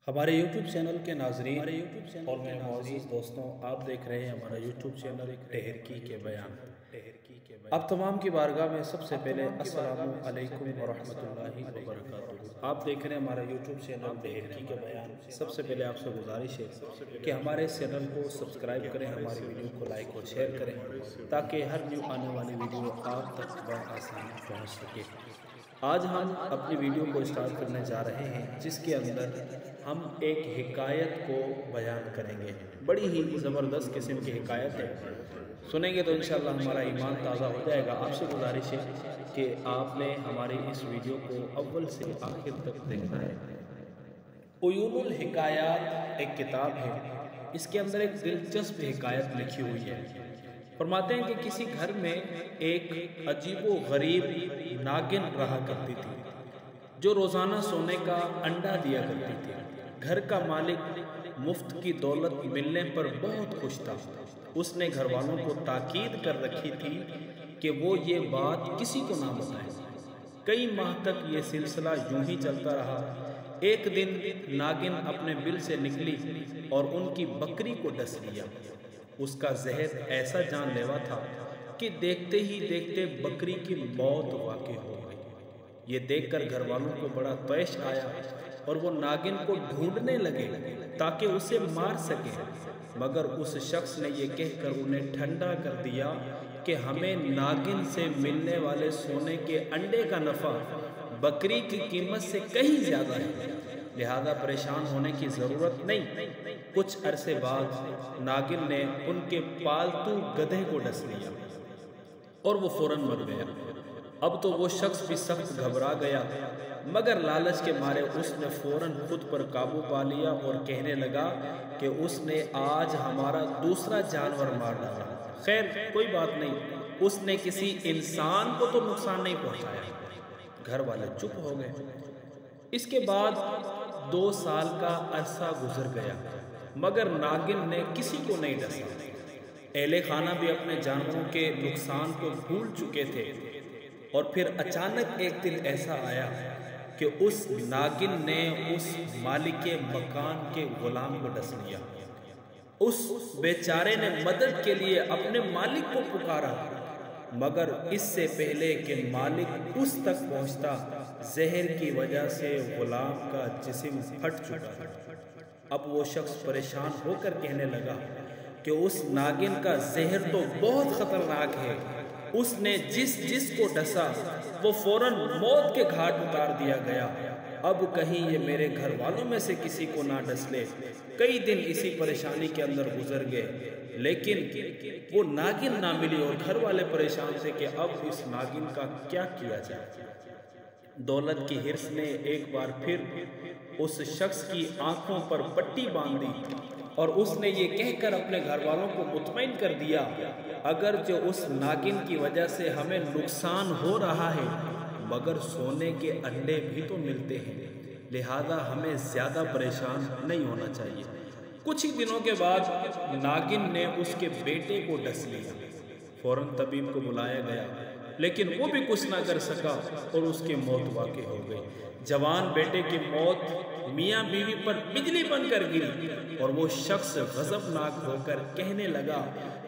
ہمارے YouTube channel کے ناظرین اور میرے معزز دوستوں، آپ دیکھ رہے ہیں ہمارا YouTube چینل ٹہرکی کے بیان۔ آپ تمام کی بارگاہ میں سب سے پہلے السلام علیکم ورحمۃ اللہ وبرکاتہ۔ آپ دیکھ رہے ہیں ہمارا YouTube چینل ٹہرکی کے بیان۔ سب سے پہلے آپ سے گزارش ہے کہ ہمارے چینل کو سبسکرائب کریں، ہماری ویڈیو کو لائک اور شیئر کریں تاکہ ہر نیو آنے والی ویڈیو آپ تک بآسانی پہنچ سکے۔ آج ہم اپنی ویڈیو کو اسٹارٹ کرنے جا رہے ہیں، جس کے اندر ہم ایک حکایت کو بیان کریں گے۔ بڑی ہی زبردست قسم کی حکایت ہے، سنیں گے تو انشاءاللہ ہمارا ایمان تازہ ہو جائے گا۔ آپ سے گزارش ہے کہ آپ نے ہماری اس ویڈیو کو اول سے آخر تک دیکھنا ہے۔ عیون الحکایات ایک کتاب ہے، اس کے اندر ایک دلچسپ حکایت لکھی ہوئی ہے۔ فرماتے ہیں کہ کسی گھر میں ایک عجیب و غریب ناگن رہا کرتی تھی، جو روزانہ سونے کا انڈا دیا کرتی تھی۔ گھر کا مالک مفت کی دولت ملنے پر بہت خوش تھا۔ اس نے گھر والوں کو تاکید کر رکھی تھی کہ وہ یہ بات کسی کو نہ بتائیں۔ کئی ماہ تک یہ سلسلہ یوں ہی چلتا رہا۔ ایک دن ناگن اپنے بل سے نکلی اور ان کی بکری کو ڈس لیا۔ اس کا زہر ایسا جان لیوا تھا کہ دیکھتے ہی دیکھتے بکری کی موت واقع ہو گئی۔ یہ دیکھ کر گھر والوں کو بڑا طیش آیا اور وہ ناگن کو ڈھونڈنے لگے تاکہ اسے مار سکیں، مگر اس شخص نے یہ کہہ کر انہیں ٹھنڈا کر دیا کہ ہمیں ناگن سے ملنے والے سونے کے انڈے کا نفع بکری کی قیمت سے کہیں زیادہ ہے، لہذا پریشان ہونے کی ضرورت نہیں۔ کچھ عرصے بعد ناگن نے ان کے پالتو گدھے کو ڈس لیا اور وہ فوراً مر گیا۔ اب تو وہ شخص بھی سخت گھبرا گیا، مگر لالچ کے مارے اس نے فوراً خود پر قابو پا لیا اور کہنے لگا کہ اس نے آج ہمارا دوسرا جانور مار ڈالا۔ خیر کوئی بات نہیں، اس نے کسی انسان کو تو نقصان نہیں پہنچایا۔ گھر والے چپ ہو گئے۔ اس کے بعد 2 سال کا عرصہ گزر گیا، مگر ناگن نے کسی کو نہیں ڈسا۔ اہل خانہ بھی اپنے جانوروں کے نقصان کو بھول چکے تھے، اور پھر اچانک ایک دن ایسا آیا کہ اس ناگن نے اس مالک مکان کے غلام کو ڈس لیا۔ اس بیچارے نے مدد کے لیے اپنے مالک کو پکارا، مگر اس سے پہلے کہ مالک اس تک پہنچتا، زہر کی وجہ سے غلام کا جسم پھٹ چکا تھا۔ اب وہ شخص پریشان ہو کر کہنے لگا کہ اس ناگن کا زہر تو بہت خطرناک ہے، اس نے جس کو ڈسا وہ فوراً موت کے گھاٹ اتار دیا گیا۔ اب کہیں یہ میرے گھر والوں میں سے کسی کو نہ ڈس لے۔ کئی دن اسی پریشانی کے اندر گزر گئے، لیکن وہ ناگن نہ ملی اور گھر والے پریشان تھے کہ اب اس ناگن کا کیا کیا جائے۔ دولت کی حرص نے ایک بار پھر اس شخص کی آنکھوں پر پٹی باندھ دی اور اس نے یہ کہہ کر اپنے گھر والوں کو مطمئن کر دیا، اگر جو اس ناگن کی وجہ سے ہمیں نقصان ہو رہا ہے، مگر سونے کے انڈے بھی تو ملتے ہیں، لہذا ہمیں زیادہ پریشان نہیں ہونا چاہیے۔ کچھ ہی دنوں کے بعد ناگن نے اس کے بیٹے کو ڈس لیا۔ فوراً طبیب کو بلایا گیا، لیکن وہ بھی کچھ نہ کر سکا اور اس کی موت واقع ہو گئی۔ جوان بیٹے کی موت میاں بیوی پر بجلی بن کر گری اور وہ شخص غضبناک ہو کر کہنے لگا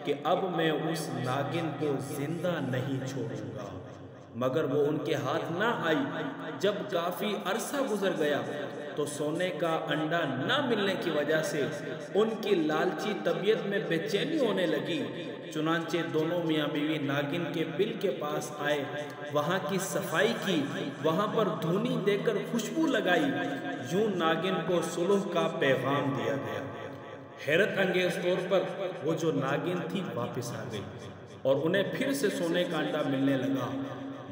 کہ اب میں اس ناگن کو زندہ نہیں چھوڑوں گا، مگر وہ ان کے ہاتھ نہ آئی۔ جب کافی عرصہ گزر گیا تو سونے کا انڈا نہ ملنے کی وجہ سے ان کی لالچی طبیعت میں بے چینی ہونے لگی۔ چنانچہ دونوں میاں بیوی ناگن کے بل کے پاس آئے، وہاں کی صفائی کی، وہاں پر دھونی دے کر خوشبو لگائی۔ یوں ناگن کو صلح کا پیغام دیا گیا۔ حیرت انگیز طور پر وہ جو ناگن تھی واپس آ گئی اور انہیں پھر سے سونے کا انڈا ملنے لگا۔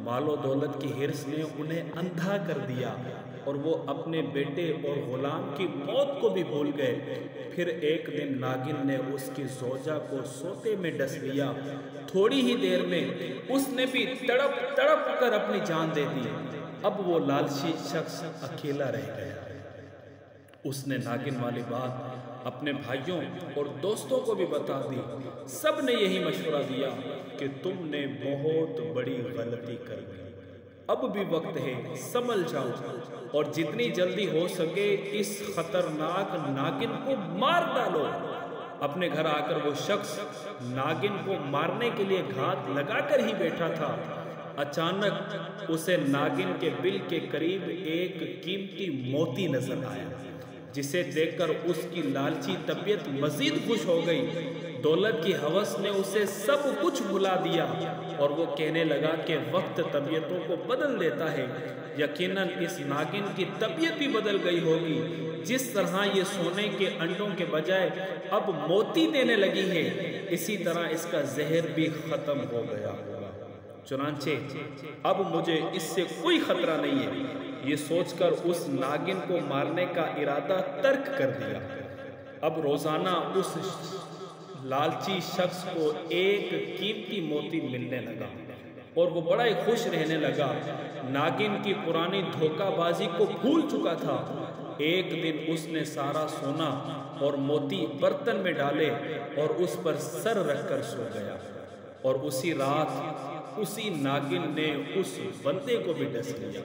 مال و دولت کی حرص نے انہیں اندھا کر دیا اور وہ اپنے بیٹے اور غلام کی موت کو بھی بھول گئے۔ پھر ایک دن ناگن نے اس کی زوجہ کو سوتے میں ڈس لیا۔ تھوڑی ہی دیر میں اس نے بھی تڑپ تڑپ کر اپنی جان دے دی۔ اب وہ لالچی شخص اکیلا رہ گیا۔ اس نے ناگن والی بات اپنے بھائیوں اور دوستوں کو بھی بتا دی۔ سب نے یہی مشورہ دیا کہ تم نے بہت بڑی غلطی کر دی، اب بھی وقت ہے، سنبھل جاؤ اور جتنی جلدی ہو سکے اس خطرناک ناگن کو مار ڈالو۔ اپنے گھر آ کر وہ شخص ناگن کو مارنے کے لیے گھات لگا کر ہی بیٹھا تھا، اچانک اسے ناگن کے بل کے قریب ایک قیمتی موتی نظر آیا، جسے دیکھ کر اس کی لالچی طبیعت مزید خوش ہو گئی۔ دولت کی ہوس نے اسے سب کچھ بھلا دیا اور وہ کہنے لگا کہ وقت طبیعتوں کو بدل دیتا ہے۔ یقیناً اس ناگن کی طبیعت بھی بدل گئی ہوگی، جس طرح یہ سونے کے انڈوں کے بجائے اب موتی دینے لگی ہے، اسی طرح اس کا زہر بھی ختم ہو گیا ہوگا۔ چنانچہ اب مجھے اس سے کوئی خطرہ نہیں ہے، یہ سوچ کر اس ناگن کو مارنے کا ارادہ ترک کر دیا۔ اب روزانہ اس لالچی شخص کو ایک قیمتی موتی ملنے لگا اور وہ بڑا ہی خوش رہنے لگا۔ ناگن کی پرانی دھوکہ بازی کو بھول چکا تھا۔ ایک دن اس نے سارا سونا اور موتی برتن میں ڈالے اور اس پر سر رکھ کر سو گیا، اور اسی رات اسی ناگن نے اس بندے کو بھی ڈس لیا۔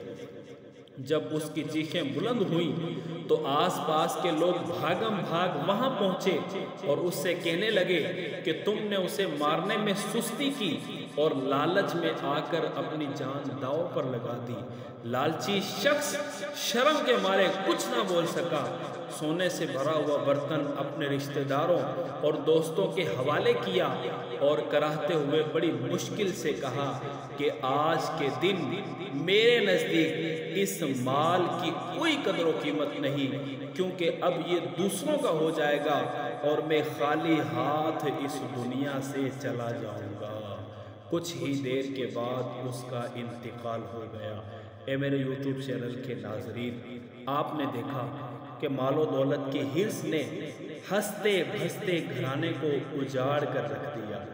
جب اس کی چیخیں بلند ہوئیں تو آس پاس کے لوگ بھاگم بھاگ وہاں پہنچے اور اس سے کہنے لگے کہ تم نے اسے مارنے میں سستی کی اور لالچ میں آ کر اپنی جان داؤ پر لگا دی۔ لالچی شخص شرم کے مارے کچھ نہ بول سکا، سونے سے بھرا ہوا برتن اپنے رشتہ داروں اور دوستوں کے حوالے کیا اور کراہتے ہوئے بڑی مشکل سے کہا کہ آج کے دن میرے نزدیک اس مال کی کوئی قدر و قیمت نہیں، کیونکہ اب یہ دوسروں کا ہو جائے گا اور میں خالی ہاتھ اس دنیا سے چلا جاؤں گا۔ کچھ ہی دیر کے بعد اس کا انتقال ہو گیا۔ اے میرے یوٹیوب چینل کے ناظرین، آپ نے دیکھا کہ مال و دولت کی حرص نے ہنستے بھستے گھرانے کو اجاڑ کر رکھ دیا۔